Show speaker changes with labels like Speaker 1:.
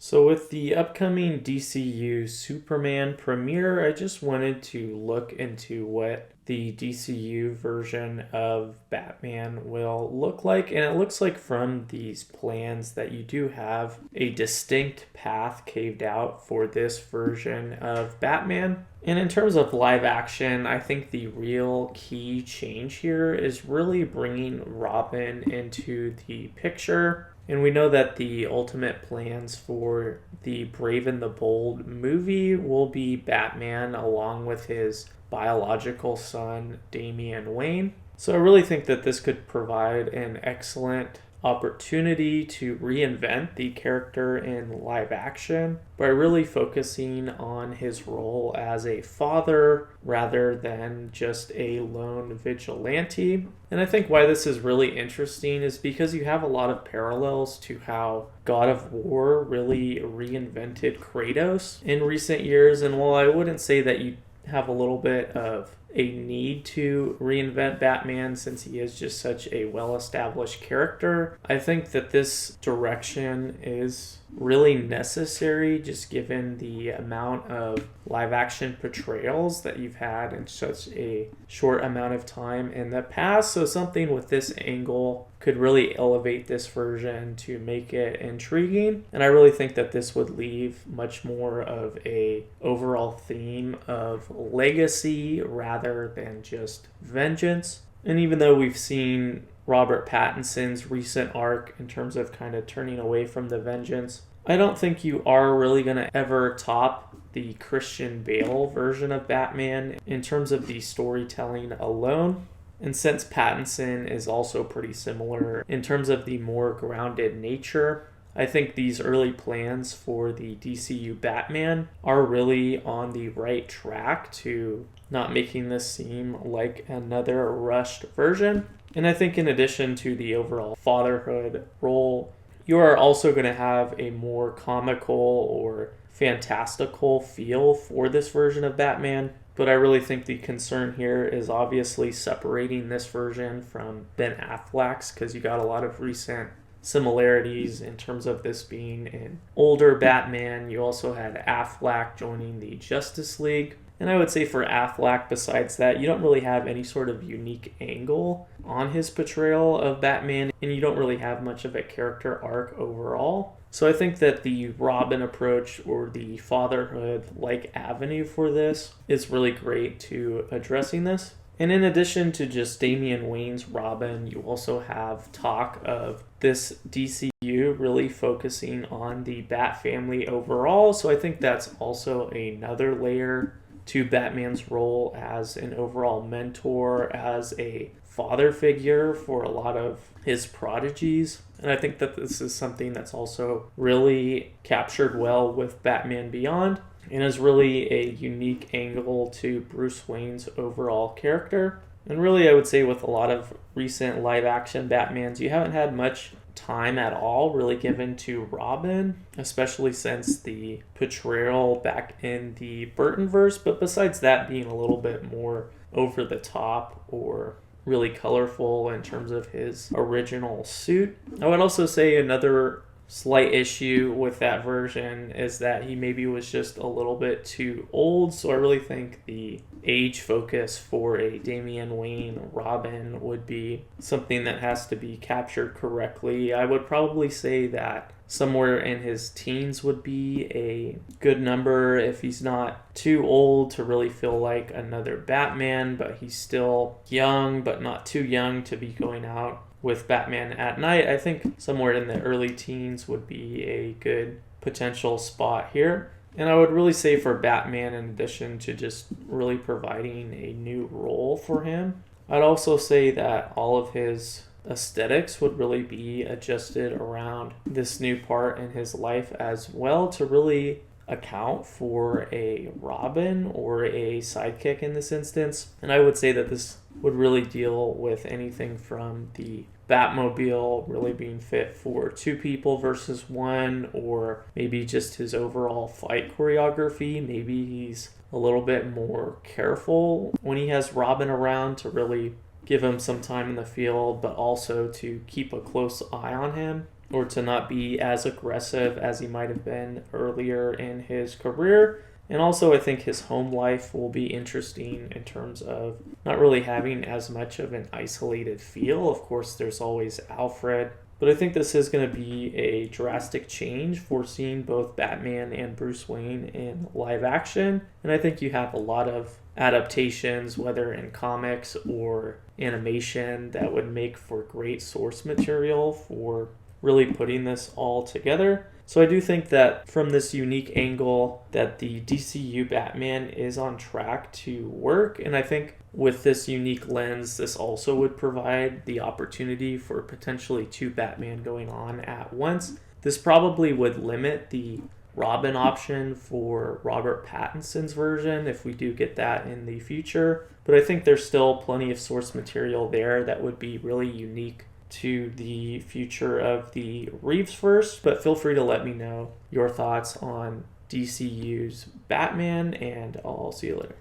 Speaker 1: So, with the upcoming DCU Superman premiere, I just wanted to look into what the DCU version of Batman will look like. And it looks like from these plans that you do have a distinct path caved out for this version of Batman. And in terms of live action, I think the real key change here is really bringing Robin into the picture. And we know that the ultimate plans for the Brave and the Bold movie will be Batman along with his biological son, Damian Wayne. So I really think that this could provide an excellent opportunity to reinvent the character in live action by really focusing on his role as a father rather than just a lone vigilante. And I think why this is really interesting is because you have a lot of parallels to how God of War really reinvented Kratos in recent years. And while I wouldn't say that you have a little bit of a need to reinvent Batman since he is just such a well-established character, I think that this direction is really necessary just given the amount of live action portrayals that you've had in such a short amount of time in the past. So something with this angle could really elevate this version to make it intriguing. And I really think that this would leave much more of a overall theme of legacy rather than just vengeance. And even though we've seen Robert Pattinson's recent arc in terms of kind of turning away from the vengeance, I don't think you are really going to ever top the Christian Bale version of Batman in terms of the storytelling alone. And since Pattinson is also pretty similar in terms of the more grounded nature, I think these early plans for the DCU Batman are really on the right track to not making this seem like another rushed version. And I think in addition to the overall fatherhood role, you are also going to have a more comical or fantastical feel for this version of Batman. But I really think the concern here is obviously separating this version from Ben Affleck's, because you got a lot of recent similarities in terms of this being an older Batman. You also had Affleck joining the Justice League. And I would say for Affleck, besides that, you don't really have any sort of unique angle on his portrayal of Batman, and you don't really have much of a character arc overall. So I think that the Robin approach or the fatherhood-like avenue for this is really great to addressing this. And in addition to just Damian Wayne's Robin, you also have talk of this DCU really focusing on the Bat family overall. So I think that's also another layer to Batman's role as an overall mentor, as a father figure for a lot of his prodigies. And I think that this is something that's also really captured well with Batman Beyond and is really a unique angle to Bruce Wayne's overall character. And really, I would say with a lot of recent live-action Batmans, you haven't had much time at all really given to Robin, especially since the portrayal back in the Burtonverse. But besides that being a little bit more over the top or really colorful in terms of his original suit, I would also say another slight issue with that version is that he maybe was just a little bit too old. So I really think the age focus for a Damian Wayne Robin would be something that has to be captured correctly. I would probably say that somewhere in his teens would be a good number if he's not too old to really feel like another Batman, but he's still young but not too young to be going out with Batman at night. I think somewhere in the early teens would be a good potential spot here. And I would really say for Batman, in addition to just really providing a new role for him, I'd also say that all of his aesthetics would really be adjusted around this new part in his life as well to really account for a Robin or a sidekick in this instance. And I would say that this would really deal with anything from the Batmobile really being fit for two people versus one, or maybe just his overall fight choreography. Maybe he's a little bit more careful when he has Robin around to really give him some time in the field, but also to keep a close eye on him. or to not be as aggressive as he might have been earlier in his career. And also, I think his home life will be interesting in terms of not really having as much of an isolated feel. Of course, there's always Alfred, but I think this is going to be a drastic change for seeing both Batman and Bruce Wayne in live action. And I think you have a lot of adaptations, whether in comics or animation, that would make for great source material for really putting this all together. So I do think that from this unique angle that the DCU Batman is on track to work, and I think with this unique lens, this also would provide the opportunity for potentially two Batman going on at once. This probably would limit the Robin option for Robert Pattinson's version if we do get that in the future, but I think there's still plenty of source material there that would be really unique to the future of the Reeves verse. But feel free to let me know your thoughts on DCU's Batman, and I'll see you later.